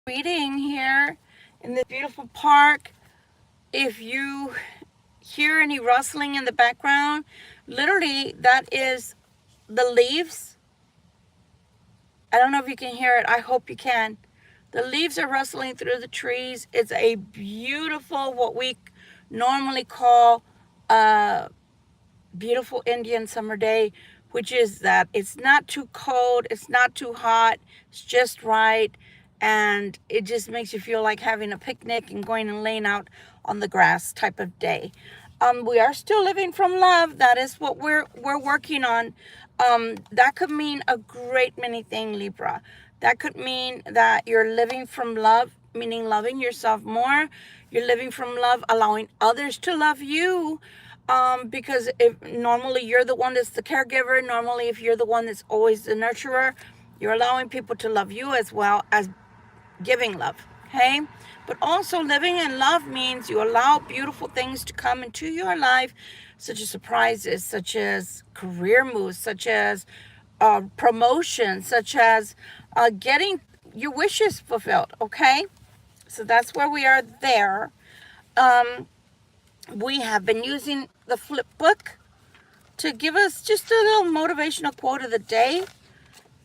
Reading here in this beautiful park. If you hear any rustling in the background, literally that is the leaves. I don't know if you can hear it. I hope you can. The leaves are rustling through the trees. It's a beautiful, what we normally call a beautiful Indian summer day, which is that it's not too cold, it's not too hot, it's just right, and it just makes you feel like having a picnic and going and laying out on the grass type of day. We are still living from love. That is what we're working on. That could mean a great many things, Libra. That could mean that you're living from love, meaning loving yourself more. You're living from love, allowing others to love you. Because if normally you're the one that's the caregiver, normally if you're the one that's always the nurturer, you're allowing people to love you as well as giving love. Okay, but also living in love means you allow beautiful things to come into your life, such as surprises, such as career moves, such as promotion, such as getting your wishes fulfilled. Okay, so that's where we are there. um, we have been using the flip book to give us just a little motivational quote of the day.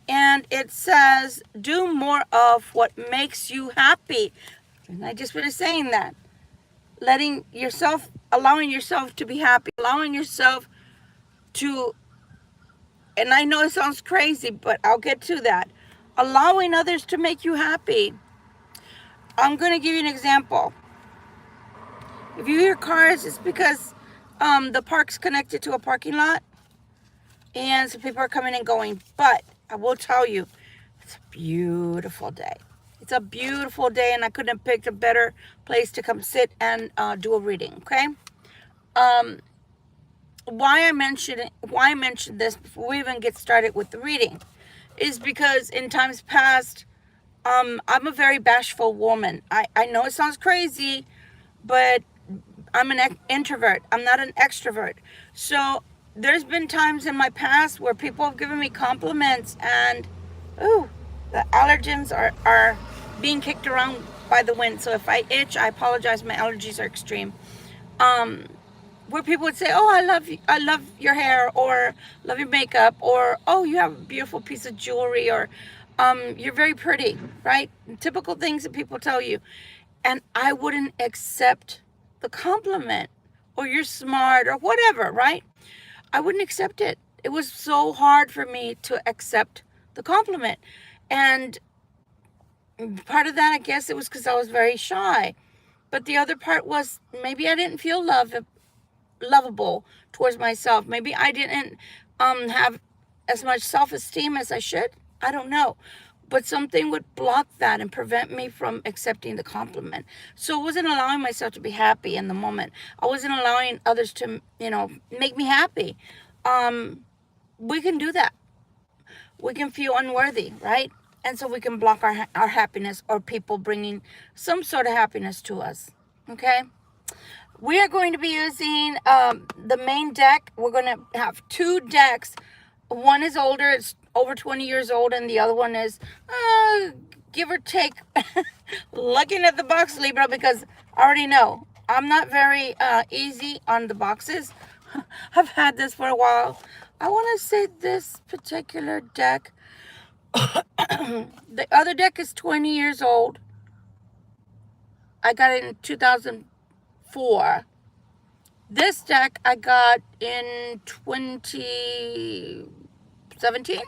And it says, do more of what makes you happy. And I just finished saying that. Allowing yourself to be happy, allowing yourself to, and I know it sounds crazy, but I'll get to that. Allowing others to make you happy. I'm going to give you an example. If you hear cars, it's because the park's connected to a parking lot and some people are coming and going. But I will tell you, it's a beautiful day. It's a beautiful day, and I couldn't have picked a better place to come sit and do a reading. Okay. Um, why I mentioned this before we even get started with the reading is because in times past, I'm a very bashful woman. I know it sounds crazy, but I'm an introvert. I'm not an extrovert. So there's been times in my past where people have given me compliments and, ooh, the allergens are being kicked around by the wind. So if I itch, I apologize. My allergies are extreme. Where people would say, oh, I love your hair, or love your makeup, or, oh, you have a beautiful piece of jewelry, or you're very pretty, right? Typical things that people tell you. And I wouldn't accept the compliment, or you're smart, or whatever, right? I wouldn't accept it. It was so hard for me to accept the compliment. And part of that, I guess it was because I was very shy. But the other part was maybe I didn't feel lovable towards myself. Maybe I didn't have as much self-esteem as I should. I don't know. But something would block that and prevent me from accepting the compliment. So I wasn't allowing myself to be happy in the moment. I wasn't allowing others to, make me happy. We can do that. We can feel unworthy, right? And so we can block our happiness, or people bringing some sort of happiness to us. Okay? We are going to be using the main deck. We're going to have two decks. One is older, it's over 20 years old, and the other one is, give or take, looking at the box, Libra, because I already know I'm not very easy on the boxes. I've had this for a while. I want to say this particular deck, the other deck is 20 years old. I got it in 2004. This deck I got in 2017,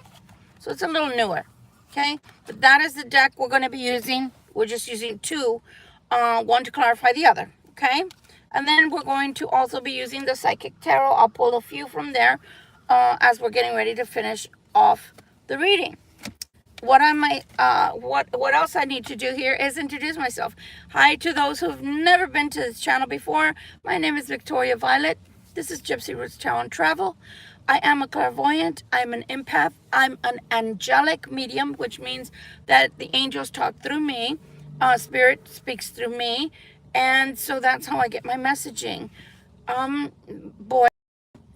so it's a little newer, okay? But that is the deck we're going to be using. We're just using two, one to clarify the other, okay? And then we're going to also be using the Psychic Tarot. I'll pull a few from there as we're getting ready to finish off the reading. What else I need to do here is introduce myself. Hi to those who've never been to this channel before. My name is Victoria Violet. This is Gypsy Roots Tarot Travel. I am a clairvoyant. I'm an empath. I'm an angelic medium, which means that the angels talk through me. Spirit speaks through me. And so that's how I get my messaging. Boy,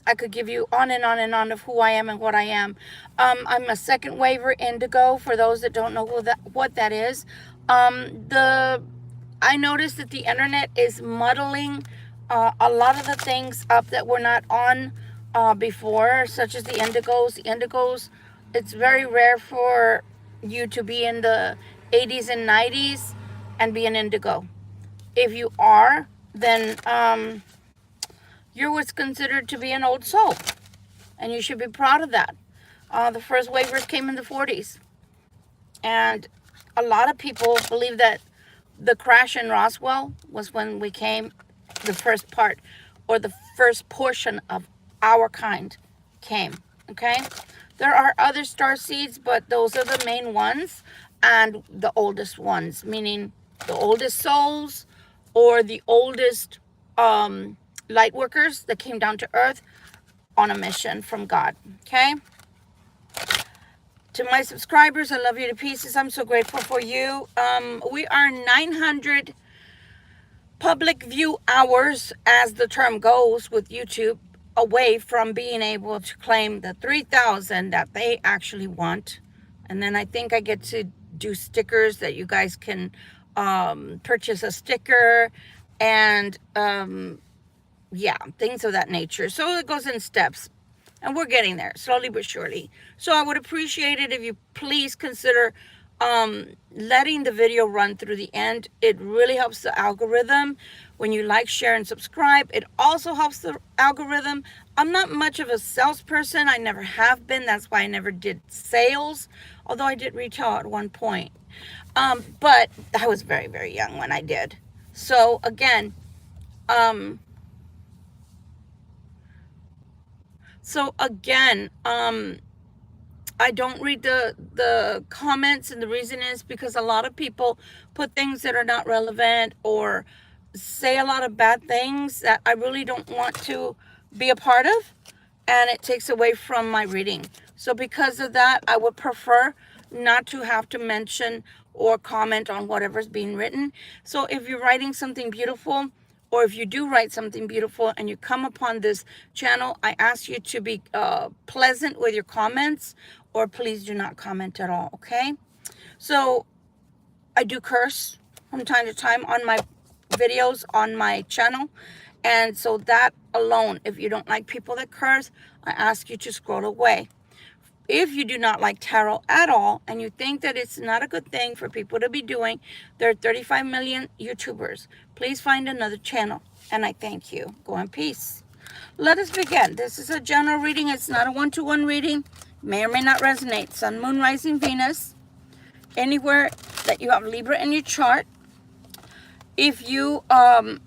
I could give you on and on and on of who I am and what I am. I'm a second waver indigo, for those that don't know what that is. I noticed that the internet is muddling a lot of the things up that were not on before, such as the indigos. The indigos, it's very rare for you to be in the 80s and 90s and be an indigo. If you are, then you're what's considered to be an old soul, and you should be proud of that. The first waivers came in the 40s, and a lot of people believe that the crash in Roswell was when we came, the first part, or the first portion of our kind came, okay? There are other star seeds, but those are the main ones and the oldest ones, meaning the oldest souls or the oldest light workers that came down to earth on a mission from God, okay? To my subscribers, I love you to pieces. I'm so grateful for you. We are 900 public view hours, as the term goes with YouTube, away from being able to claim the 3,000 that they actually want. And then I think I get to do stickers that you guys can purchase a sticker and yeah, things of that nature. So it goes in steps. And we're getting there, slowly but surely. So I would appreciate it if you please consider letting the video run through the end. It really helps the algorithm when you like, share, and subscribe. It also helps the algorithm. I'm not much of a salesperson. I never have been. That's why I never did sales, although I did retail at one point. But I was very, very young when I did. So again, I don't read the comments, and the reason is because a lot of people put things that are not relevant or say a lot of bad things that I really don't want to be a part of, and it takes away from my reading. So because of that, I would prefer not to have to mention or comment on whatever's being written. So if you're writing something beautiful, or if you do write something beautiful and you come upon this channel, I ask you to be pleasant with your comments, or please do not comment at all, okay? So I do curse from time to time on my videos on my channel. And so that alone, if you don't like people that curse, I ask you to scroll away. If you do not like tarot at all and you think that it's not a good thing for people to be doing, there are 35 million YouTubers. Please find another channel, and I thank you. Go in peace. Let us begin. This is a general reading. It's not a one-to-one reading. May or may not resonate. Sun, Moon, Rising, Venus. Anywhere that you have Libra in your chart. If you are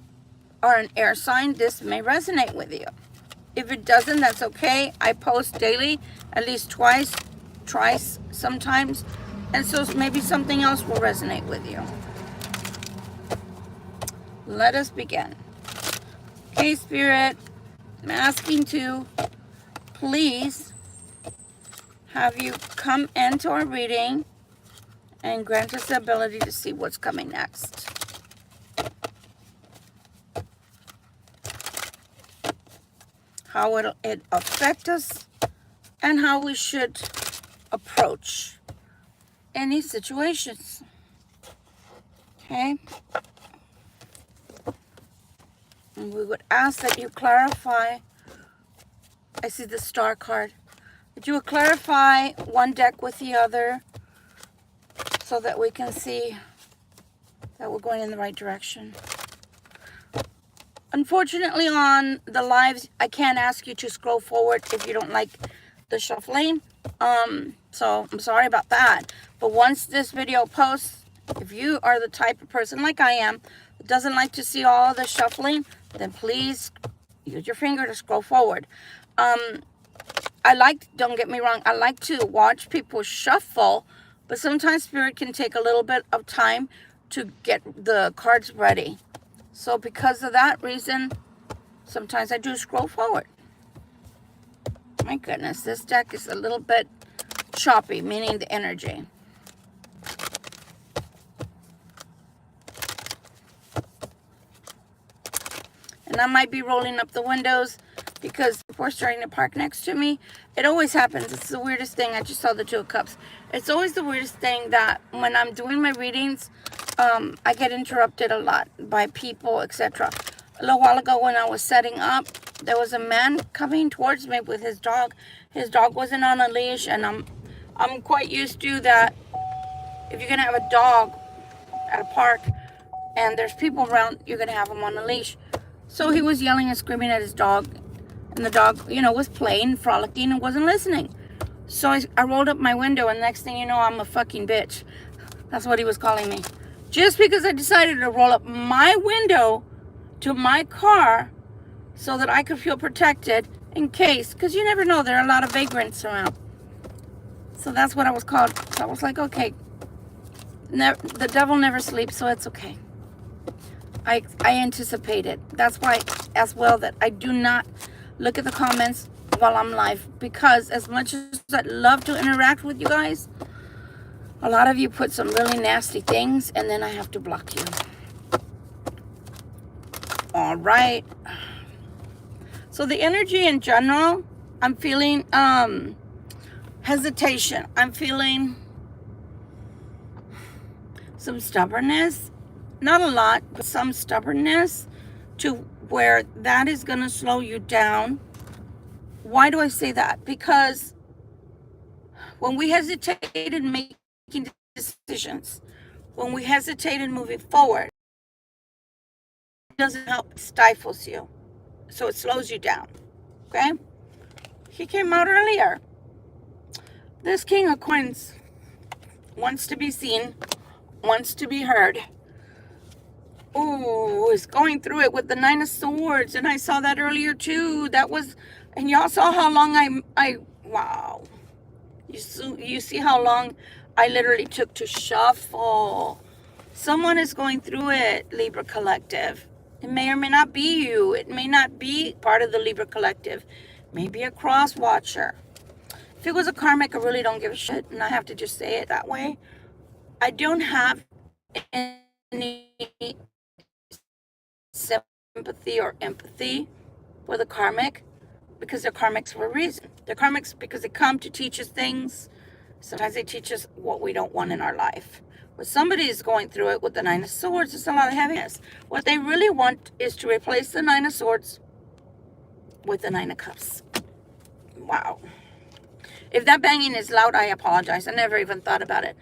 an air sign, this may resonate with you. If it doesn't, that's okay. I post daily, at least twice sometimes. And so maybe something else will resonate with you. Let us begin. Okay, Spirit, I'm asking to please have you come into our reading and grant us the ability to see what's coming next. How it affect us, and how we should approach any situations. Okay? And we would ask that you clarify. I see the star card. That you would clarify one deck with the other so that we can see that we're going in the right direction. Unfortunately, on the lives, I can't ask you to scroll forward if you don't like the shuffling. So I'm sorry about that. But once this video posts, if you are the type of person like I am that doesn't like to see all the shuffling, then please use your finger to scroll forward. Don't get me wrong, I like to watch people shuffle, but sometimes Spirit can take a little bit of time to get the cards ready. So because of that reason, sometimes I do scroll forward. My goodness, this deck is a little bit choppy, meaning the energy. And I might be rolling up the windows because people are starting to park next to me. It always happens. It's the weirdest thing. I just saw the Two of Cups. It's always the weirdest thing that when I'm doing my readings, I get interrupted a lot by people, etc. A little while ago when I was setting up, there was a man coming towards me with his dog. His dog wasn't on a leash, and I'm quite used to that. If you're gonna have a dog at a park and there's people around, you're gonna have him on a leash. So he was yelling and screaming at his dog, and the dog, you know, was playing, frolicking, and wasn't listening. So I rolled up my window, and next thing you know, I'm a fucking bitch. That's what he was calling me. Just because I decided to roll up my window to my car so that I could feel protected in case, because you never know, there are a lot of vagrants around. So that's what I was called. So I was like, okay, the devil never sleeps, so it's okay. I anticipated. That's why as well that I do not look at the comments while I'm live, because as much as I'd love to interact with you guys, a lot of you put some really nasty things and then I have to block you. All right. So the energy in general, I'm feeling hesitation. I'm feeling some stubbornness. Not a lot, but some stubbornness to where that is going to slow you down. Why do I say that? Because when we hesitate in making decisions, when we hesitate in moving forward, it doesn't help, it stifles you. So it slows you down. Okay? He came out earlier. This King of Coins wants to be seen, wants to be heard. Ooh, is going through it with the Nine of Swords, and I saw that earlier too. That was, and y'all saw how long wow. You see how long I literally took to shuffle. Someone is going through it, Libra Collective. It may or may not be you. It may not be part of the Libra Collective. Maybe a cross watcher. If it was a karmic, I really don't give a shit, and I have to just say it that way. I don't have any sympathy or empathy for the karmic, because they're karmics for a reason. They're karmics because they come to teach us things. Sometimes they teach us what we don't want in our life. When somebody is going through it with the Nine of Swords, it's a lot of heaviness. What they really want is to replace the Nine of Swords with the Nine of Cups. Wow. If that banging is loud, I apologize. I never even thought about it.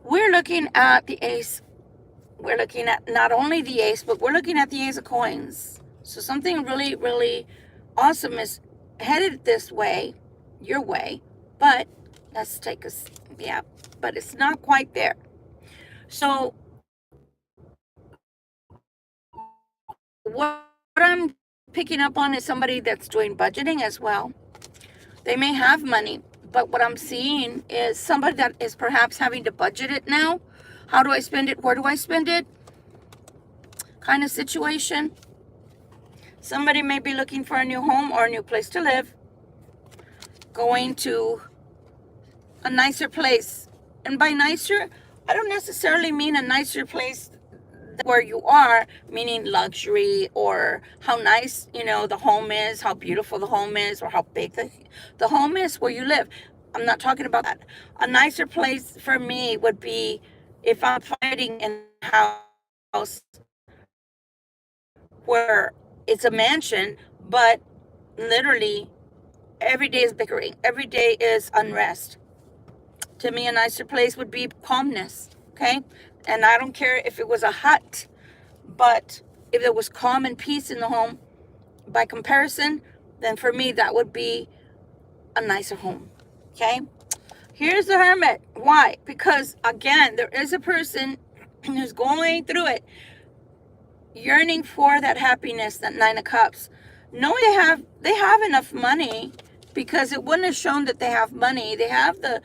We're looking at the Ace. We're looking at not only the Ace, but we're looking at the Ace of Coins. So something really, really awesome is headed this way, your way. But let's take us, yeah, but it's not quite there. So what I'm picking up on is somebody that's doing budgeting as well. They may have money, but what I'm seeing is somebody that is perhaps having to budget it now. How do I spend it? Where do I spend it? Kind of situation. Somebody may be looking for a new home or a new place to live. Going to a nicer place. And by nicer, I don't necessarily mean a nicer place where you are, meaning luxury or how nice, you know, the home is, how beautiful the home is, or how big the home is where you live. I'm not talking about that. A nicer place for me would be if I'm fighting in a house where it's a mansion, but literally every day is bickering. Every day is unrest. To me, a nicer place would be calmness, okay? And I don't care if it was a hut, but if there was calm and peace in the home, by comparison, then for me, that would be a nicer home, okay? Here's the Hermit. Why? Because, again, there is a person who's going through it, yearning for that happiness, that Nine of Cups. Knowing they have enough money, because it wouldn't have shown that they have money. They have the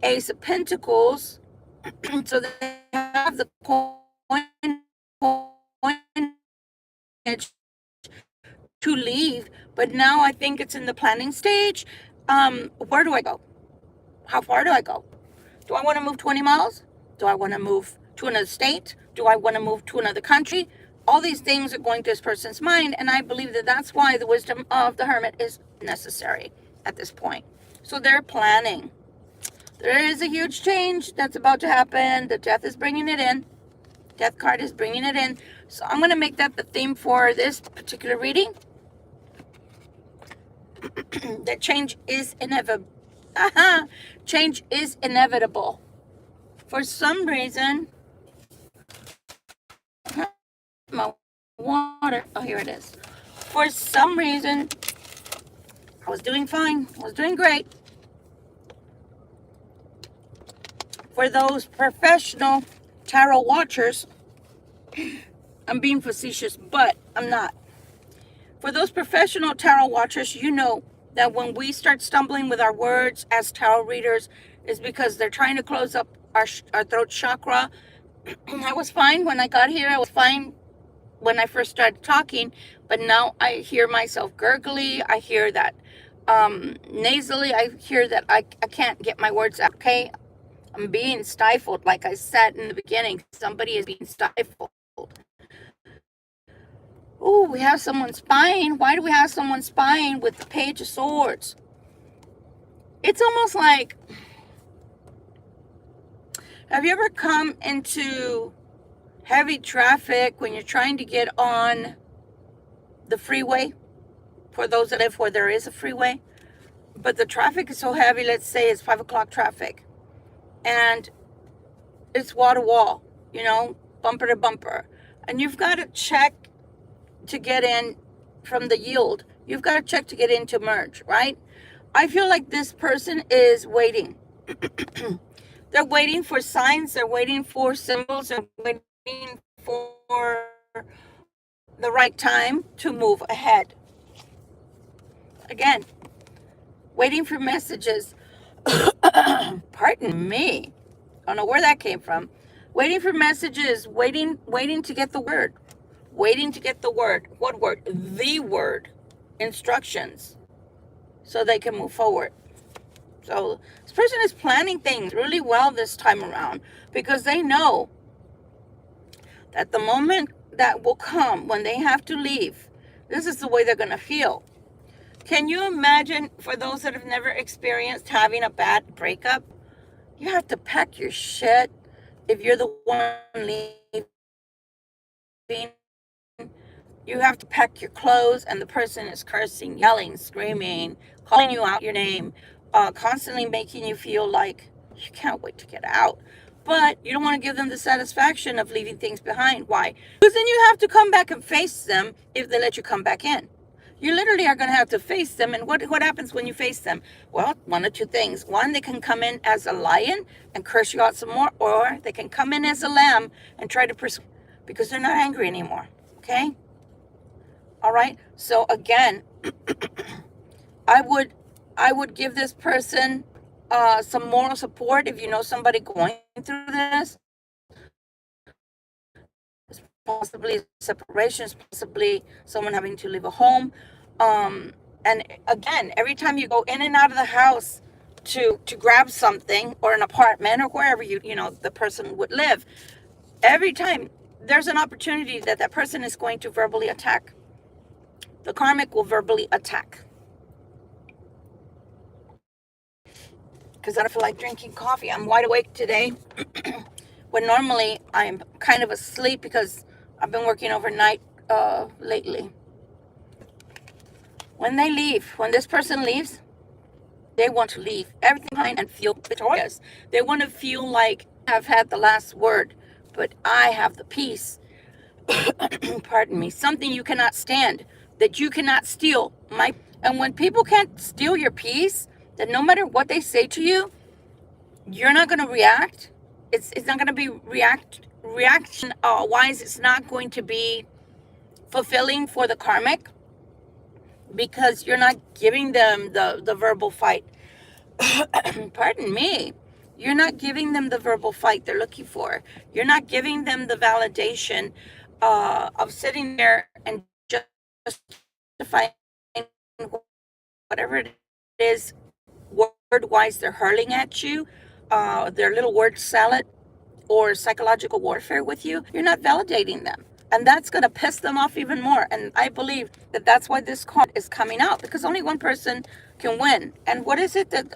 Ace of Pentacles, so they have the coinage to leave. But now I think it's in the planning stage. Where do I go? How far do I go? Do I want to move 20 miles? Do I want to move to another state? Do I want to move to another country? All these things are going through this person's mind, and I believe that that's why the wisdom of the Hermit is necessary at this point. So they're planning. There is a huge change that's about to happen. The death is bringing it in. Death card is bringing it in. So I'm going to make that the theme for this particular reading. That change is inevitable. Change is inevitable. For some reason, my water, oh, here it is. For some reason, I was doing fine. I was doing great. For those professional tarot watchers, I'm being facetious, but I'm not. For those professional tarot watchers, you know that when we start stumbling with our words as tarot readers, is because they're trying to close up our throat chakra. I was fine when I got here. I was fine when I first started talking, but now I hear myself gurgly. I hear that nasally. I hear that I can't get my words out. Okay, I'm being stifled. Like I said in the beginning, somebody is being stifled. Oh, we have someone spying. Why do we have someone spying with the Page of Swords? It's almost like, have you ever come into heavy traffic when you're trying to get on the freeway? For those that live where there is a freeway. But the traffic is so heavy, let's say it's 5 o'clock traffic. And it's wall to wall, you know, bumper to bumper. And you've got to check to get in from the yield. You've got to check to get into merge, right? I feel like this person is waiting. They're waiting for signs. They're waiting for symbols. They're waiting for the right time to move ahead. Again, waiting for messages. Pardon me. I don't know where that came from. Waiting for messages. Waiting to get the word. Waiting to get the word. What word? The word. Instructions. So they can move forward. So this person is planning things really well this time around, because they know that the moment that will come when they have to leave, this is the way they're going to feel. Can you imagine, for those that have never experienced having a bad breakup, you have to pack your shit if you're the one leaving. You have to pack your clothes, and the person is cursing, yelling, screaming, calling you out your name, constantly making you feel like you can't wait to get out. But you don't want to give them the satisfaction of leaving things behind. Why? Because then you have to come back and face them if they let you come back in. You literally are going to have to face them. And what happens when you face them? Well, one of two things. One, they can come in as a lion and curse you out some more, or they can come in as a lamb and try to persuade, because they're not angry anymore. Okay? All right. So again, I would give this person some moral support if you know somebody going through this. Possibly separations, possibly someone having to leave a home. And again, every time you go in and out of the house to grab something, or an apartment, or wherever the person would live, every time there's an opportunity that person is going to verbally attack. The karmic will verbally attack. Because I don't feel like drinking coffee. I'm wide awake today. When normally I'm kind of asleep because I've been working overnight lately. When they leave, when this person leaves, they want to leave everything behind and feel victorious. They want to feel like I've had the last word, but I have the peace. Pardon me. Something you cannot stand, that you cannot steal. And when people can't steal your peace, then no matter what they say to you, you're not going to react. It's not going to be reaction wise. It's not going to be fulfilling for the karmic, because you're not giving them the verbal fight. Pardon me. You're not giving them the verbal fight they're looking for. You're not giving them the validation of sitting there and justifying whatever it is word-wise they're hurling at you, their little word salad or psychological warfare with you. You're not validating them. And that's going to piss them off even more. And I believe that that's why this card is coming out, because only one person can win. And what is it that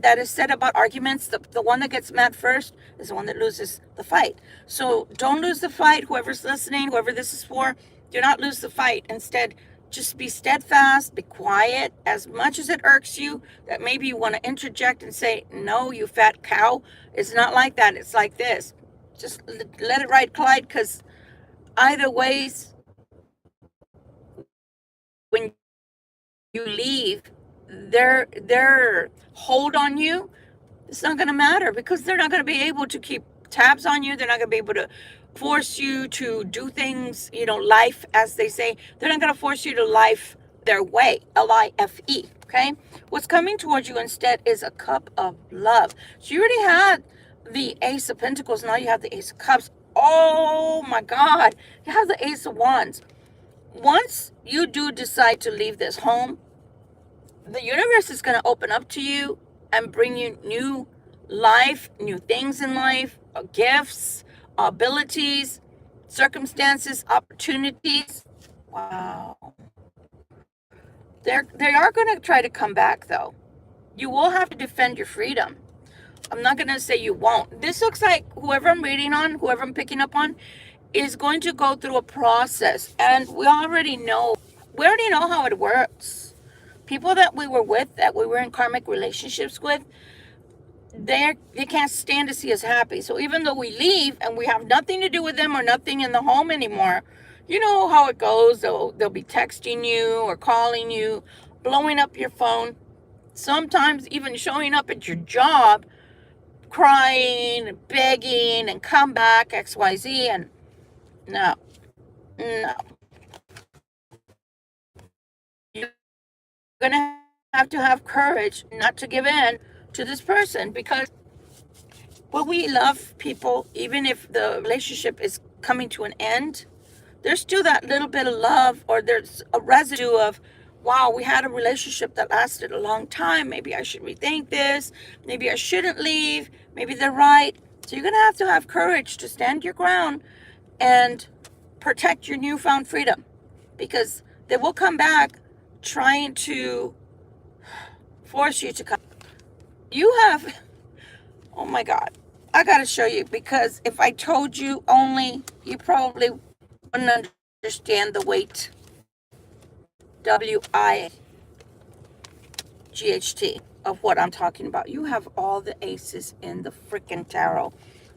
that is said about arguments, the one that gets mad first is the one that loses the fight. So don't lose the fight. Whoever's listening, whoever this is for, do not lose the fight. Instead, just be steadfast, be quiet. As much as it irks you, that maybe you want to interject and say, no, you fat cow. It's not like that. It's like this. Just let it ride, Clyde, because either ways, when you leave, their hold on you, it's not going to matter, because they're not going to be able to keep tabs on you. They're not going to be able to force you to do things, life, as they say. They're not going to force you to life their way, Life, okay? What's coming towards you instead is a cup of love. So you already had the Ace of Pentacles. Now you have the Ace of Cups. Oh my God. You have the Ace of Wands. Once you do decide to leave this home, the universe is going to open up to you and bring you new life, new things in life, gifts, abilities, circumstances, opportunities. Wow. They are going to try to come back, though. You will have to defend your freedom. I'm not going to say you won't. This looks like whoever I'm reading on, whoever I'm picking up on, is going to go through a process. And we already know how it works. People that we were with, that we were in karmic relationships with, they can't stand to see us happy. So even though we leave and we have nothing to do with them or nothing in the home anymore, you know how it goes. They'll be texting you or calling you, blowing up your phone, sometimes even showing up at your job, crying and begging and come back, XYZ. And no. You're going to have courage not to give in to this person, because when we love people, even if the relationship is coming to an end, there's still that little bit of love, or there's a residue of, wow, we had a relationship that lasted a long time. Maybe I should rethink this. Maybe I shouldn't leave. Maybe they're right. So you're going to have courage to stand your ground and protect your newfound freedom, because they will come back trying to force you to come. You have, oh my God, I got to show you, because if I told you only, you probably wouldn't understand the weight. WIGHT of what I'm talking about. You have all the aces in the freaking tarot.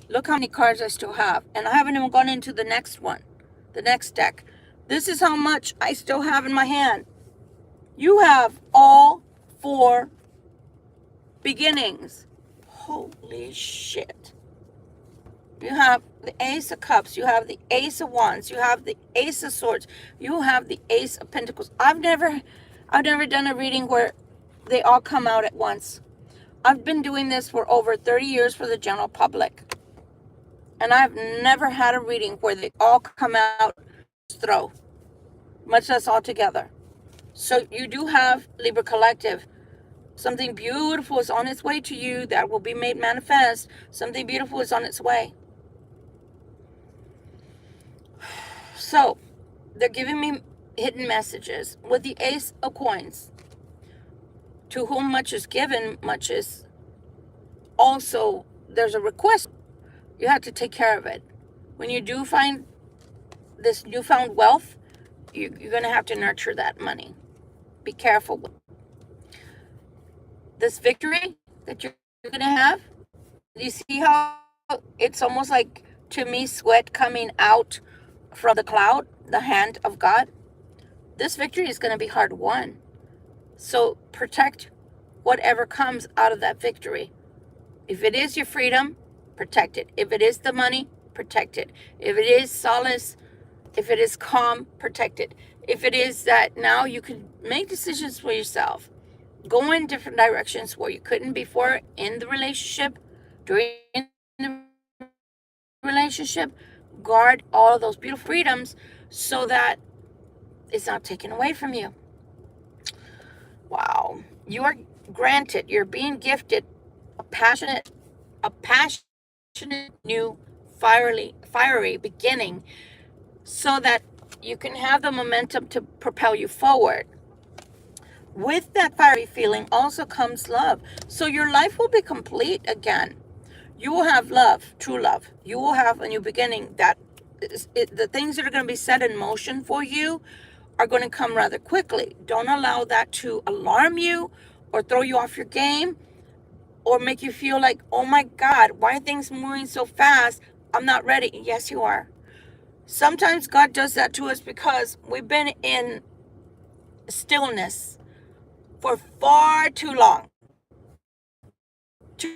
Look how many cards I still have. And I haven't even gone into the next one, the next deck. This is how much I still have in my hand. You have all 4 beginnings. Holy shit. You have the Ace of Cups. You have the Ace of Wands. You have the Ace of Swords. You have the Ace of Pentacles. I've never done a reading where they all come out at once. I've been doing this for over 30 years for the general public. And I've never had a reading where they all come out throw, much less all together. So you do have, Libra Collective, something beautiful is on its way to you that will be made manifest. Something beautiful is on its way. So they're giving me hidden messages with the Ace of Coins. To whom much is given, much is also, there's a request. You have to take care of it. When you do find this newfound wealth, you're going to have to nurture that money. Be careful with this victory that you're going to have. You see how it's almost like, to me, sweat coming out from the cloud, the hand of God? This victory is going to be hard won. So protect whatever comes out of that victory. If it is your freedom, protect it. If it is the money, protect it. If it is solace, if it is calm, protect it. If it is that now you can make decisions for yourself, go in different directions where you couldn't before in the relationship, during the relationship, guard all of those beautiful freedoms so that it's not taken away from you. Wow. You are granted, you're being gifted a passionate new fiery beginning, so that you can have the momentum to propel you forward. With that fiery feeling also comes love. So your life will be complete again. You will have love, true love. You will have a new beginning. The things that are going to be set in motion for you are going to come rather quickly. Don't allow that to alarm you or throw you off your game or make you feel like, oh my God, why are things moving so fast? I'm not ready. Yes, you are. Sometimes God does that to us because we've been in stillness for far too long. To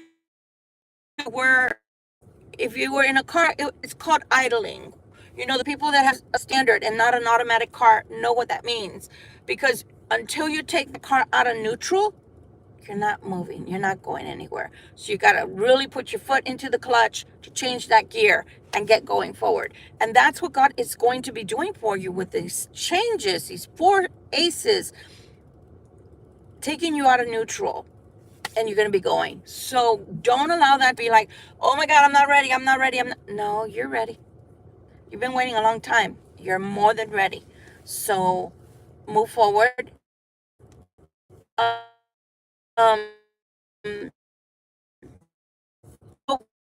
where if you were in a car, it's called idling. You know, the people that have a standard and not an automatic car know what that means. Because until you take the car out of neutral, you're not moving. You're not going anywhere. So you got to really put your foot into the clutch to change that gear and get going forward. And that's what God is going to be doing for you with these changes, these 4 aces, taking you out of neutral. And you're going to be going. So don't allow that to be like, oh my God, I'm not ready. I'm not ready. No, you're ready. You've been waiting a long time. You're more than ready. So move forward. Um,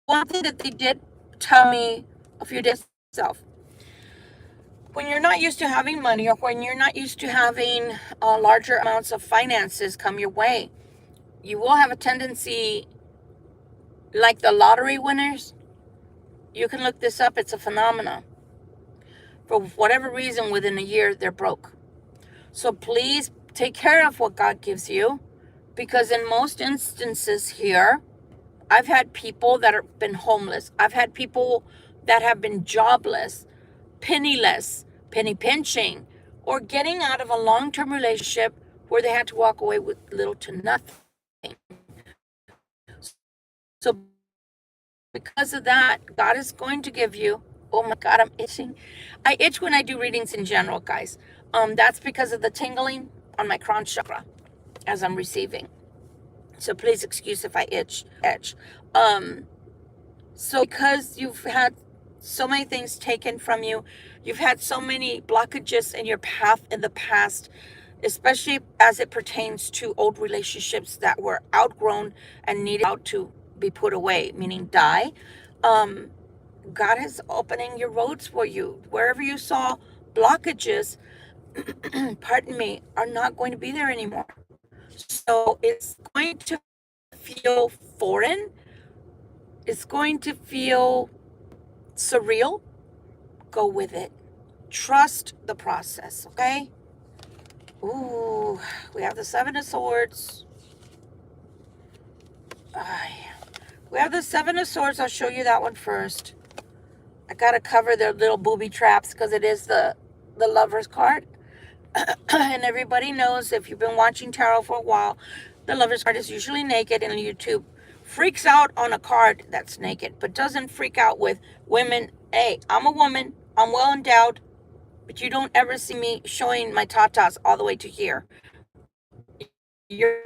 One thing that they did tell me a few days ago, when you're not used to having money or when you're not used to having larger amounts of finances come your way, you will have a tendency, like the lottery winners. You can look this up. It's a phenomenon. For whatever reason, within a year, they're broke. So please take care of what God gives you, because in most instances here, I've had people that have been homeless. I've had people that have been jobless, penniless, penny pinching, or getting out of a long-term relationship where they had to walk away with little to nothing. So because of that, God is going to give you, oh my God, I'm itching. I itch when I do readings in general, guys. That's because of the tingling on my crown chakra as I'm receiving. So please excuse if I itch. So because you've had so many things taken from you, you've had so many blockages in your path in the past, especially as it pertains to old relationships that were outgrown and needed to be put away, meaning die. Um, God is opening your roads for you. Wherever you saw blockages, pardon me, are not going to be there anymore. So it's going to feel foreign. It's going to feel surreal. Go with it. Trust the process, okay? Ooh, we have the Seven of Swords. We have the Seven of Swords. I'll show you that one first. I gotta cover the little booby traps because it is the Lover's card. And everybody knows, if you've been watching tarot for a while, the Lover's card is usually naked, and YouTube freaks out on a card that's naked, but doesn't freak out with women. Hey, I'm a woman. I'm well endowed, but you don't ever see me showing my tatas all the way to here. You're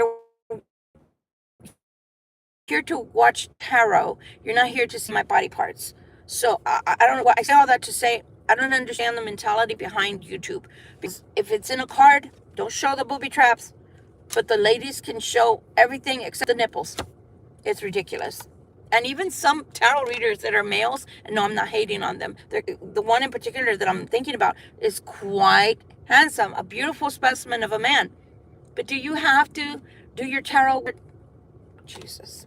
here to watch tarot. You're not here to see my body parts. So I don't know what I say all that to say. I don't understand the mentality behind YouTube. Because if it's in a card, don't show the booby traps. But the ladies can show everything except the nipples. It's ridiculous. And even some tarot readers that are males, and no, I'm not hating on them. The one in particular that I'm thinking about is quite handsome, a beautiful specimen of a man. But do you have to do your tarot? Jesus.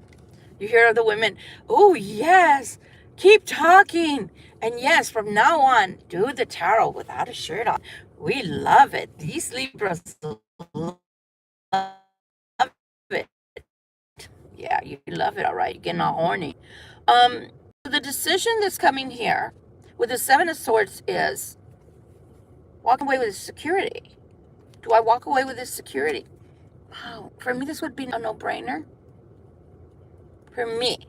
You hear the women, oh, yes, keep talking. And yes, from now on, do the tarot without a shirt on. We love it. These Libras love it. Yeah, you love it, all right. You're getting all horny. The decision that's coming here with the Seven of Swords is walking away with security. Do I walk away with this security? Wow, for me, this would be a no-brainer. For me,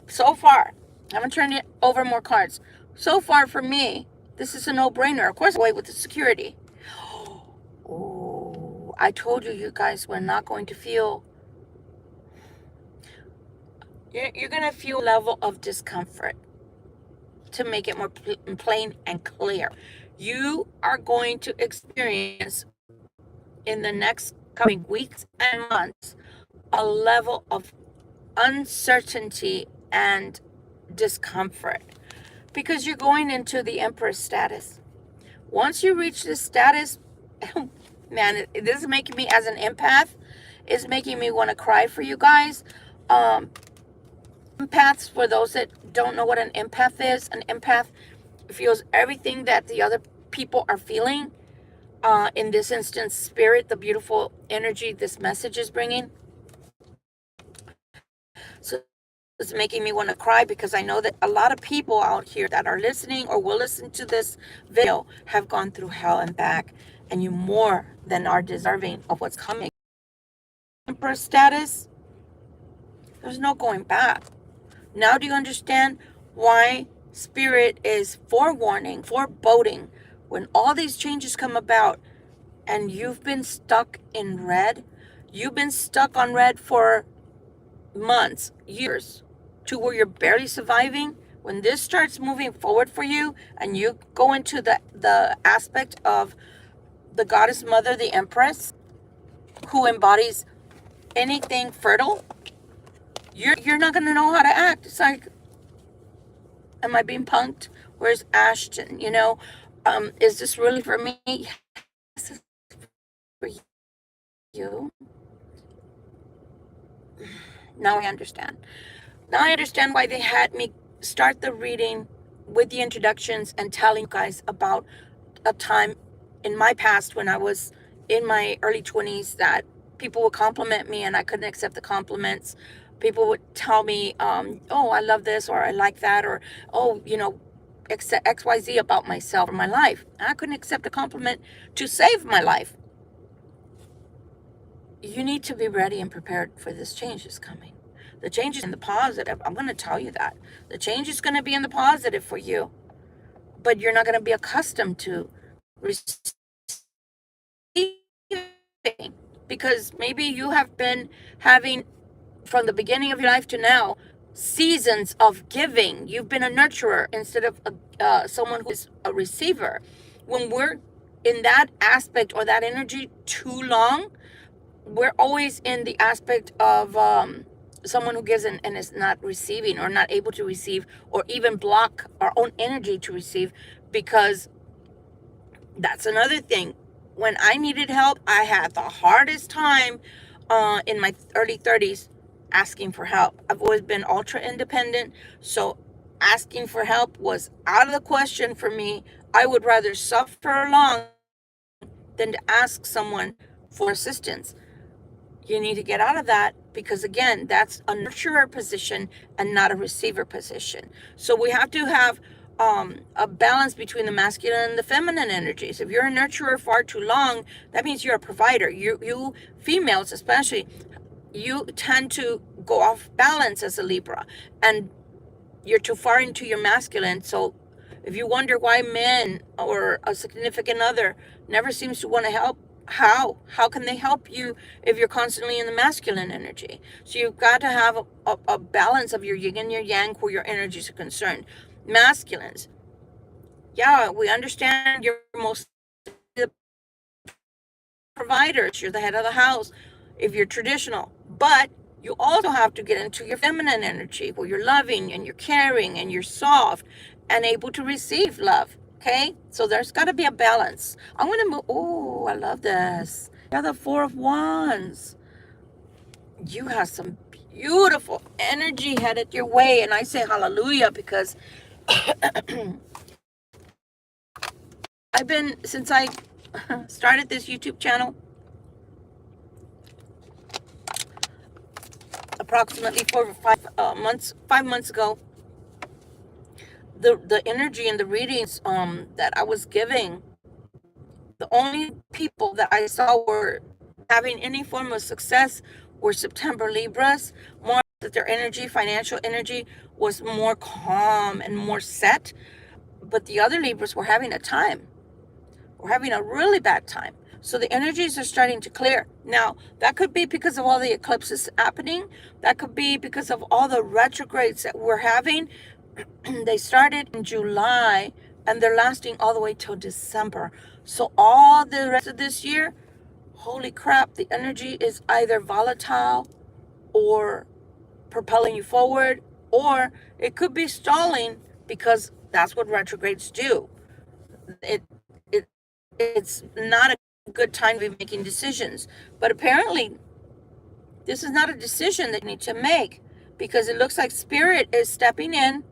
so far, I haven't turned it over more cards. So far, for me, this is a no-brainer. Of course, away with the security. Oh, I told you, you guys, we're not going to feel. You're going to feel a level of discomfort. To make it more plain and clear, you are going to experience in the next coming weeks and months, a level of uncertainty and discomfort, because you're going into the Empress status. Once you reach this status, man, this is making me, as an empath, is making me want to cry for you guys. Empaths, for those that don't know what an empath is, an empath feels everything that the other people are feeling. In this instance, spirit, the beautiful energy this message is bringing. So it's making me want to cry, because I know that a lot of people out here that are listening or will listen to this video have gone through hell and back, and you more than are deserving of what's coming. Emperor status, there's no going back. Now do you understand why spirit is forewarning, foreboding, when all these changes come about and you've been stuck in red? You've been stuck on red for months, years, to where you're barely surviving. When this starts moving forward for you and you go into the aspect of the goddess mother, the empress, who embodies anything fertile, you're not going to know how to act. It's like, am I being punked? Where's Ashton? Is this really for me? Yes, this is for you. Now I understand. Now I understand why they had me start the reading with the introductions and telling you guys about a time in my past when I was in my early 20s that people would compliment me and I couldn't accept the compliments. People would tell me, oh, I love this, or I like that, or, oh, XYZ about myself or my life. I couldn't accept a compliment to save my life. You need to be ready and prepared for this change is coming. The change is in the positive. I'm going to tell you that. The change is going to be in the positive for you. But you're not going to be accustomed to receiving, because maybe you have been having, from the beginning of your life to now, seasons of giving. You've been a nurturer instead of someone who is a receiver. When we're in that aspect or that energy too long, we're always in the aspect of someone who gives and is not receiving, or not able to receive, or even block our own energy to receive, because that's another thing. When I needed help, I had the hardest time in my early 30s asking for help. I've always been ultra independent, so asking for help was out of the question for me. I would rather suffer along than to ask someone for assistance. You need to get out of that, because again, that's a nurturer position and not a receiver position. So we have to have a balance between the masculine and the feminine energies. If you're a nurturer far too long, that means you're a provider. You females especially, you tend to go off balance as a Libra, and you're too far into your masculine. So if you wonder why men or a significant other never seems to want to help, how can they help you if you're constantly in the masculine energy? So you've got to have a balance of your yin and your yang where your energies are concerned. Masculines, yeah, we understand you're most the providers, you're the head of the house if you're traditional, but you also have to get into your feminine energy where you're loving and you're caring and you're soft and able to receive love. Okay, so there's got to be a balance. I'm going to move. Oh, I love this. You're the Four of Wands. You have some beautiful energy headed your way, and I say hallelujah, because I've been, since I started this YouTube channel, approximately 5 months ago, the energy and the readings that I was giving, the only people that I saw were having any form of success were September Libras. More that their energy, financial energy, was more calm and more set. But the other Libras were having a time. We're having a really bad time. So the energies are starting to clear. Now, that could be because of all the eclipses happening. That could be because of all the retrogrades that we're having. They started in July and they're lasting all the way till December. So all the rest of this year, holy crap, the energy is either volatile or propelling you forward, or it could be stalling, because that's what retrogrades do. It, it it's not a good time to be making decisions. But apparently, this is not a decision that you need to make, because it looks like Spirit is stepping in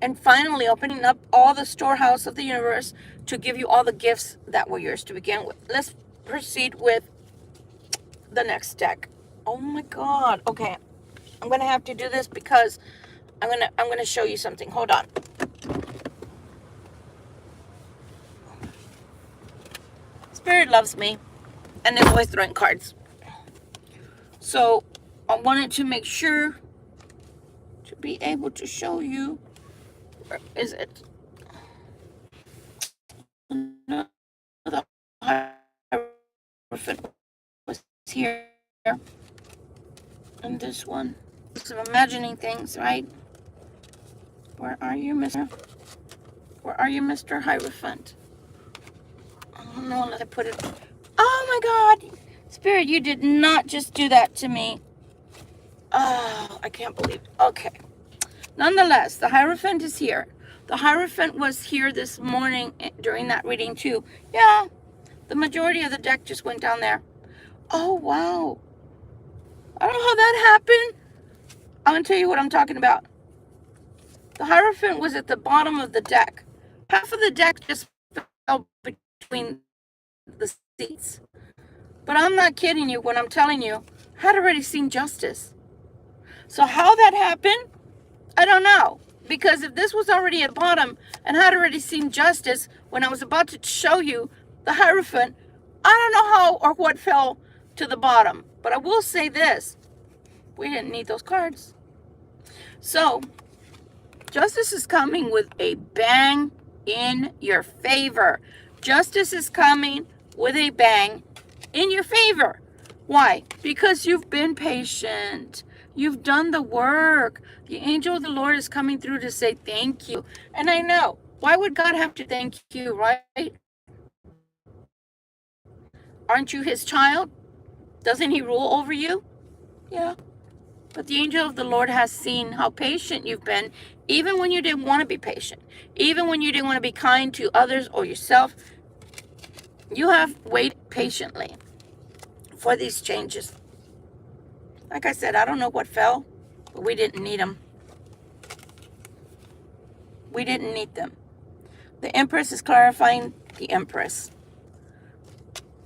and finally opening up all the storehouse of the universe to give you all the gifts that were yours to begin with. Let's proceed with the next deck. Oh my God. Okay. I'm gonna have to do this because I'm gonna show you something. Hold on. Spirit loves me and is always throwing cards. So I wanted to make sure to be able to show you. Where is it? No, the Hierophant was here. And this one. I'm imagining things, right? Where are you, Mr.? Where are you, Mr. Hierophant? I don't know unless I put it. Oh my God! Spirit, you did not just do that to me. Oh, I can't believe it. Okay. Nonetheless, the Hierophant is here. The Hierophant was here this morning during that reading too. Yeah, the majority of the deck just went down there. Oh, wow. I don't know how that happened. I'm going to tell you what I'm talking about. The Hierophant was at the bottom of the deck. Half of the deck just fell between the seats. But I'm not kidding you when I'm telling you, I had already seen justice. So how that happened, I don't know. Because if this was already at the bottom and had already seen justice when I was about to show you the Hierophant, I don't know how or what fell to the bottom. But I will say this. We didn't need those cards. So, justice is coming with a bang in your favor. Justice is coming with a bang in your favor. Why? Because you've been patient. You've done the work. The angel of the Lord is coming through to say thank you. And I know, why would God have to thank you, right? Aren't you his child? Doesn't he rule over you? Yeah. But the angel of the Lord has seen how patient you've been, even when you didn't want to be patient, even when you didn't want to be kind to others or yourself. You have waited patiently for these changes. Like I said, I don't know what fell, but we didn't need them. We didn't need them. The Empress is clarifying the Empress.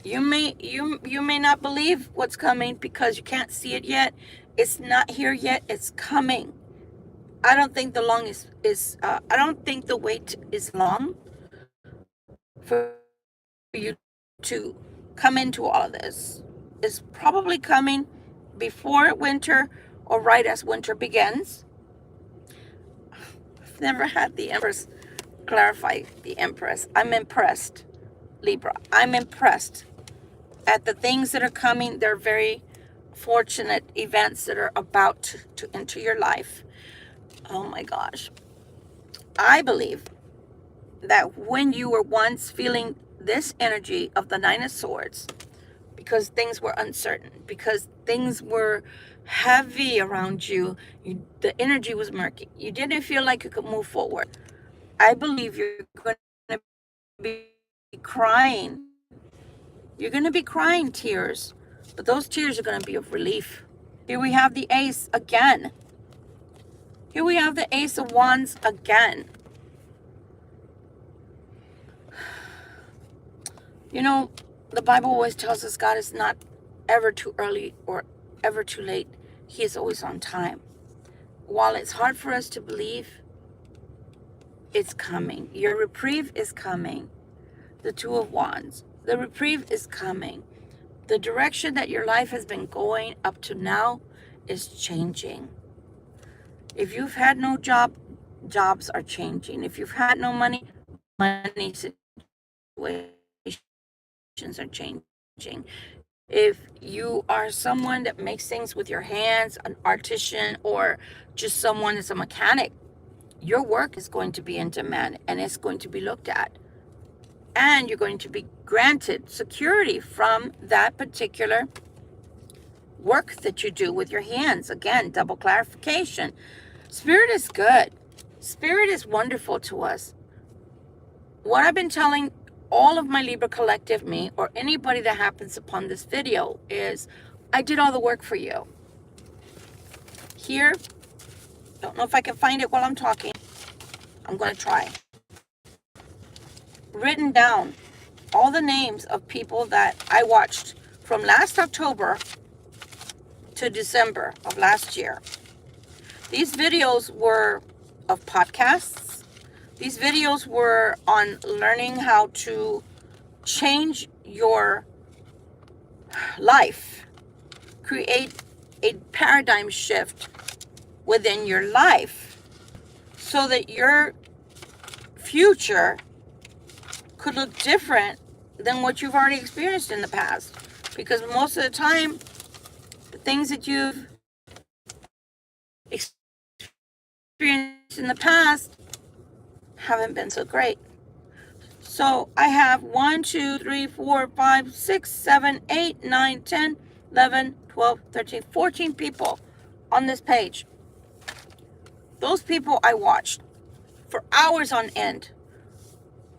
You may not believe what's coming because you can't see it yet. It's not here yet. It's coming. I don't think I don't think the wait is long for you to come into all of this. It's probably coming before winter or right as winter begins. I've never had the Empress clarify the Empress. I'm impressed, Libra. I'm impressed at the things that are coming. They're very fortunate events that are about to enter your life. Oh my gosh. I believe that when you were once feeling this energy of the Nine of Swords, because things were uncertain, because things were heavy around you, the energy was murky, you didn't feel like you could move forward. I believe you're going to be crying. You're going to be crying tears, but those tears are going to be of relief. Here we have the Ace again. Here we have the Ace of Wands again. You know, the Bible always tells us God is not ever too early or ever too late. He is always on time. While it's hard for us to believe, it's coming. Your reprieve is coming. The Two of Wands. The reprieve is coming. The direction that your life has been going up to now is changing. If you've had no job, jobs are changing. If you've had no money, money situations are changing. If you are someone that makes things with your hands, an artisan, or just someone that's a mechanic, your work is going to be in demand and it's going to be looked at. And you're going to be granted security from that particular work that you do with your hands. Again, double clarification. Spirit is good. Spirit is wonderful to us. What I've been telling all of my Libra collective, me, or anybody that happens upon this video, is I did all the work for you. Here, don't know if I can find it while I'm talking. I'm going to try. Written down all the names of people that I watched from last October to December of last year. These videos were of podcasts. These videos were on learning how to change your life, create a paradigm shift within your life so that your future could look different than what you've already experienced in the past. Because most of the time, the things that you've experienced in the past haven't been so great. So I have 1, 2, 3, 4, 5, 6, 7, 8, 9, 10, 11, 12, 13, 14 people on this page. Those people I watched for hours on end,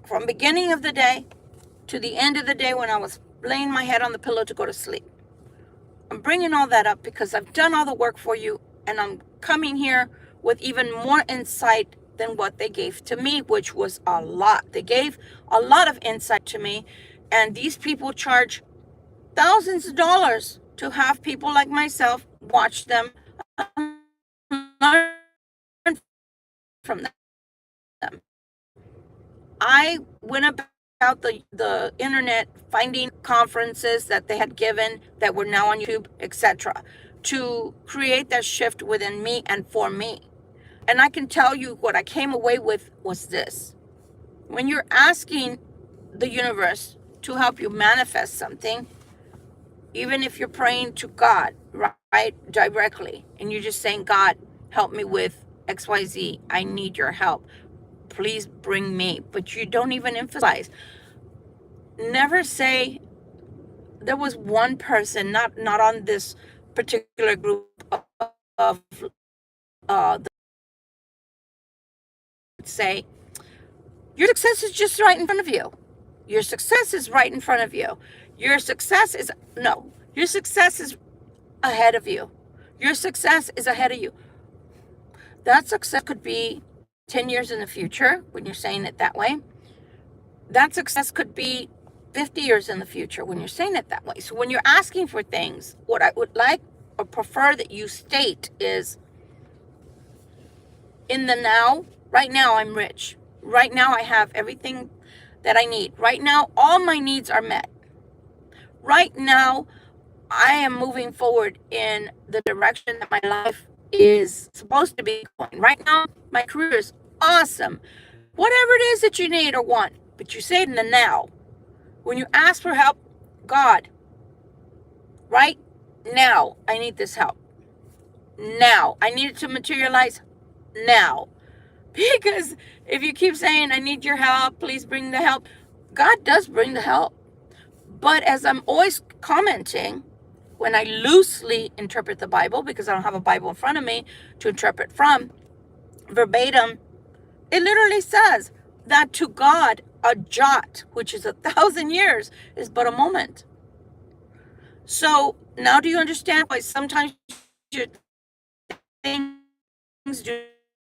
from beginning of the day to the end of the day when I was laying my head on the pillow to go to sleep. I'm bringing all that up because I've done all the work for you, and I'm coming here with even more insight than what they gave to me, which was a lot. They gave a lot of insight to me, and these people charge thousands of dollars to have people like myself watch them and learn from them. I went about the internet finding conferences that they had given that were now on YouTube, etc., to create that shift within me and for me. And I can tell you what I came away with was this. When you're asking the universe to help you manifest something, even if you're praying to God, right, directly, and you're just saying, God, help me with XYZ, I need your help. Please bring me. But you don't even emphasize. Never say, there was one person, not on this particular group of say, your success is just right in front of you. Your success is right in front of you. Your success is ahead of you. Your success is ahead of you. That success could be 10 years in the future when you're saying it that way. That success could be 50 years in the future when you're saying it that way. So when you're asking for things, what I would like or prefer that you state is, in the now, right now I'm rich. Right now I have everything that I need. Right now all my needs are met. Right now I am moving forward in the direction that my life is supposed to be going. Right now my career is awesome. Whatever it is that you need or want, but you say it in the now. When you ask for help, God, right now I need this help. Now I need it to materialize now. Because if you keep saying, I need your help, please bring the help, God does bring the help. But as I'm always commenting, when I loosely interpret the Bible, because I don't have a Bible in front of me to interpret from, verbatim, it literally says that to God, a jot, which is 1,000 years, is but a moment. So now do you understand why sometimes your things do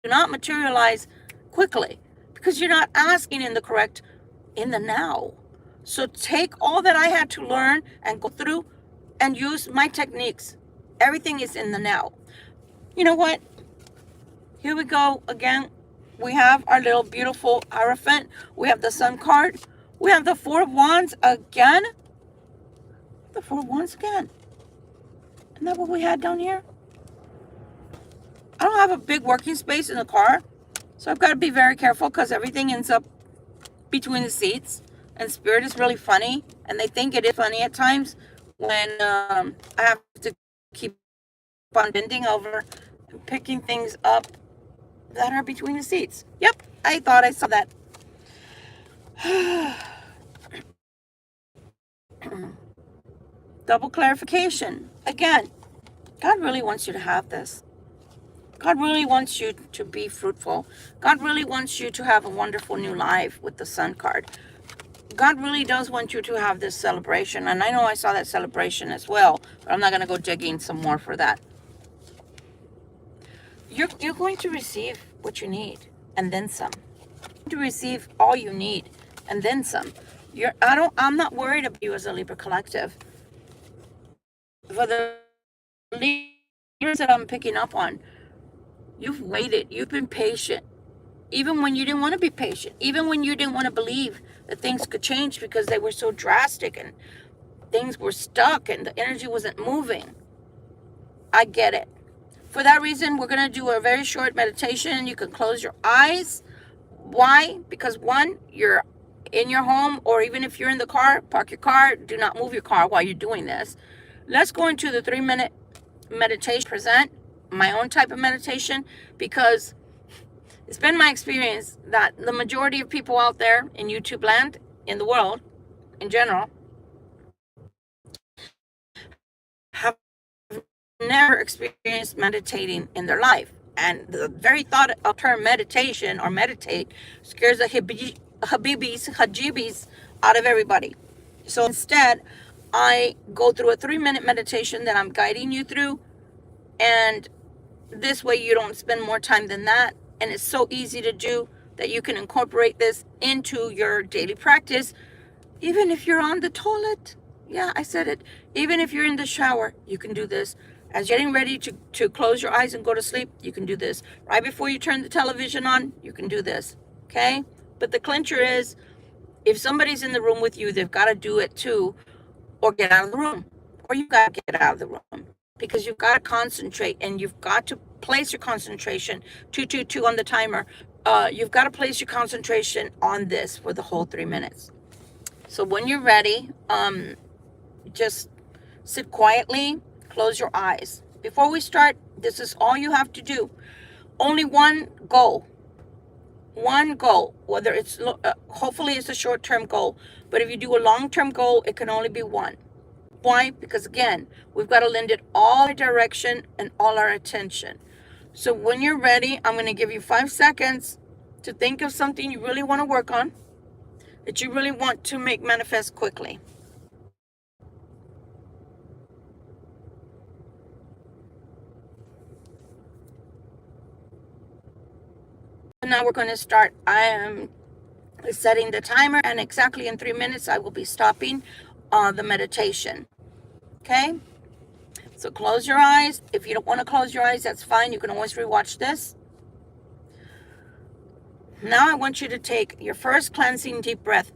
not materialize quickly? Because you're not asking in the now. So take all that I had to learn and go through and use my techniques. Everything is in the now. You know what? Here we go again. We have our little beautiful Hierophant. We have the Sun card. We have the Four of Wands again. The Four of Wands again. Isn't that what we had down here? I don't have a big working space in the car, so I've got to be very careful because everything ends up between the seats. And Spirit is really funny, and they think it is funny at times when I have to keep on bending over and picking things up that are between the seats. Yep, I thought I saw that. Double clarification. Again, God really wants you to have this. God really wants you to be fruitful. God really wants you to have a wonderful new life with the Sun card. God really does want you to have this celebration. And I know I saw that celebration as well, but I'm not going to go digging some more for that. You're going to receive what you need and then some. To receive all you need and then some. I'm not worried about you as a Libra collective. For the leaders that I'm picking up on, you've waited, you've been patient, even when you didn't want to be patient, even when you didn't want to believe that things could change because they were so drastic and things were stuck and the energy wasn't moving. I get it. For that reason, we're going to do a very short meditation. You can close your eyes. Why? Because one, you're in your home, or even if you're in the car, park your car. Do not move your car while you're doing this. Let's go into the 3-minute meditation. Present my own type of meditation, because it's been my experience that the majority of people out there in YouTube land, in the world in general, have never experienced meditating in their life. And the very thought of term meditation or meditate scares the hajibis out of everybody. So instead, I go through a 3-minute meditation that I'm guiding you through. And this way you don't spend more time than that. And it's so easy to do that you can incorporate this into your daily practice. Even if you're on the toilet. Yeah, I said it. Even if you're in the shower, you can do this. As you're getting ready to close your eyes and go to sleep, you can do this. Right before you turn the television on, you can do this. Okay? But the clincher is, if somebody's in the room with you, they've got to do it too, or get out of the room. Or you've got to get out of the room. Because you've got to concentrate, and you've got to place your concentration, 222 on the timer. You've got to place your concentration on this for the whole 3 minutes. So when you're ready, just sit quietly, close your eyes. Before we start, this is all you have to do. Only one goal. One goal, whether it's, hopefully it's a short-term goal, but if you do a long-term goal, it can only be one. Why? Because again, we've got to lend it all our direction and all our attention. So when you're ready, I'm going to give you 5 seconds to think of something you really want to work on, that you really want to make manifest quickly. Now we're going to start. I am setting the timer, and exactly in 3 minutes I will be stopping the meditation. Okay? So close your eyes. If you don't want to close your eyes, that's fine. You can always rewatch this. Now I want you to take your first cleansing deep breath.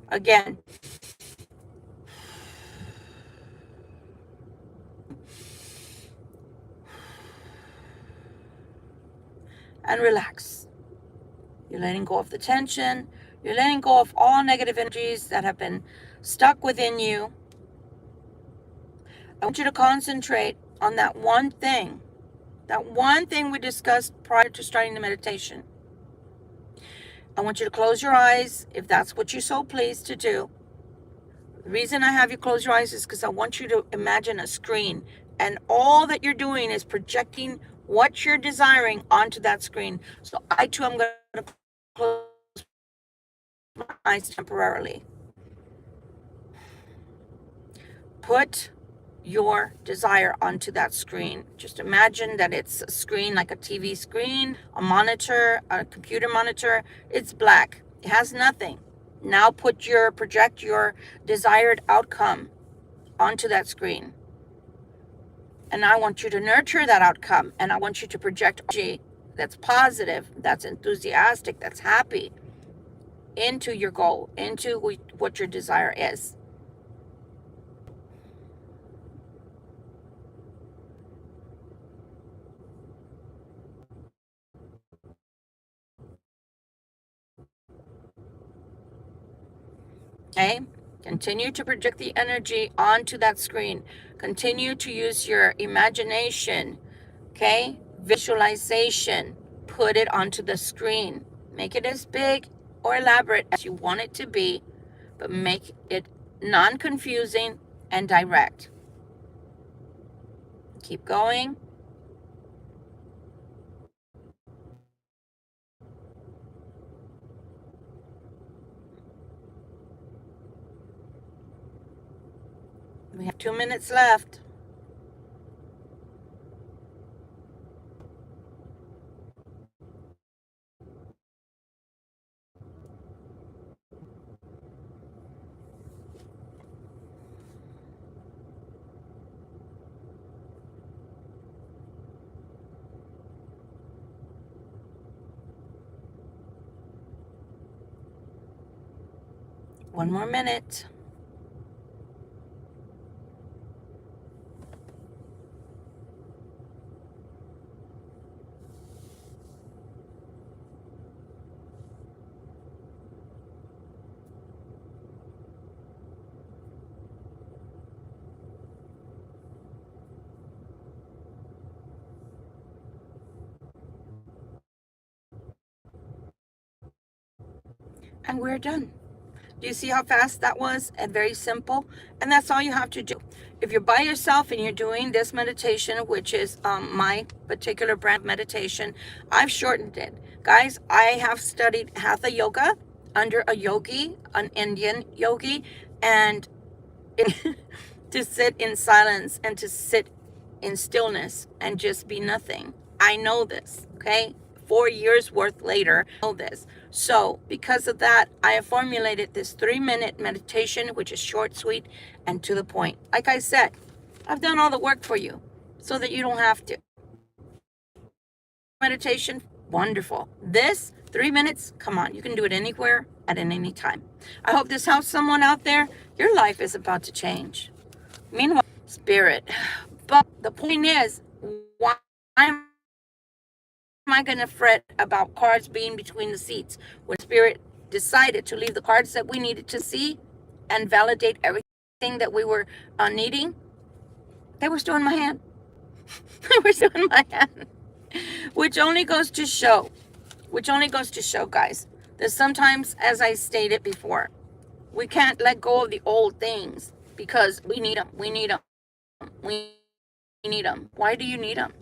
Again. And relax. You're letting go of the tension. You're letting go of all negative energies that have been stuck within you. I want you to concentrate on that one thing we discussed prior to starting the meditation. I want you to close your eyes if that's what you're so pleased to do. The reason I have you close your eyes is because I want you to imagine a screen, and all that you're doing is projecting what you're desiring onto that screen. So I too am going to close my eyes temporarily. Put your desire onto that screen. Just imagine that it's a screen like a TV screen, a monitor, a computer monitor. It's black. It has nothing. Now project your desired outcome onto that screen. And I want you to nurture that outcome. And I want you to project energy that's positive, that's enthusiastic, that's happy into your goal, into what your desire is. Okay? Continue to project the energy onto that screen. Continue to use your imagination. Okay? Visualization. Put it onto the screen. Make it as big or elaborate as you want it to be. but make it non-confusing and direct. Keep going. We have 2 minutes left. One more minute. And we're done. Do you see how fast that was? And very simple. And that's all you have to do. If you're by yourself and you're doing this meditation, which is my particular brand of meditation, I've shortened it. Guys, I have studied Hatha Yoga under a yogi, an Indian yogi, and to sit in silence and to sit in stillness and just be nothing. I know this, okay? 4 years worth later, I know this. So because of that, I have formulated this 3-minute meditation, which is short, sweet, and to the point. Like I said, I've done all the work for you so that you don't have to. Meditation, wonderful. This 3 minutes, come on, you can do it anywhere at any time. I hope this helps someone out there. Your life is about to change. Meanwhile, spirit. But the point is, why am I going to fret about cards being between the seats when spirit decided to leave the cards that we needed to see and validate everything that we were needing? They were still in my hand. They were still in my hand. Which only goes to show, guys, that sometimes, as I stated before, we can't let go of the old things because we need them. We need them. We need them. Why do you need them?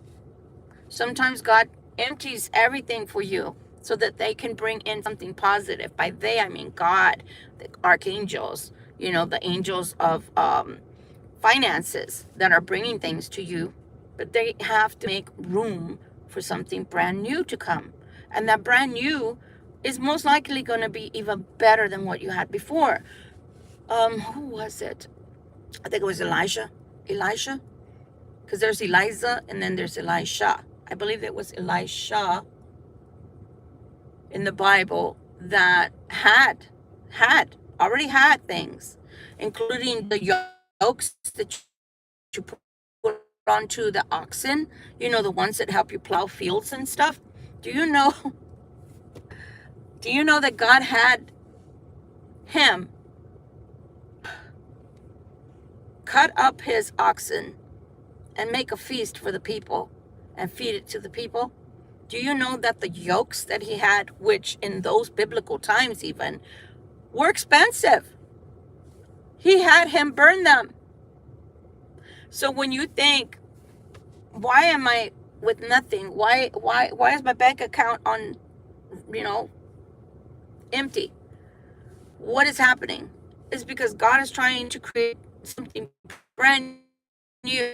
Sometimes God empties everything for you so that they can bring in something positive. By they, I mean God, the archangels, the angels of finances that are bringing things to you. But they have to make room for something brand new to come. And that brand new is most likely going to be even better than what you had before. Who was it? I think it was Elijah. Because there's Eliza and then there's Elisha. I believe it was Elisha in the Bible that already had things, including the yokes that you put onto the oxen, the ones that help you plow fields and stuff. Do you know that God had him cut up his oxen and make a feast for the people and feed it to the people? Do you know that the yokes that he had, which in those biblical times even, were expensive? He had him burn them. So when you think, why am I with nothing? Why is my bank account on, empty? What is happening? It's because God is trying to create something brand new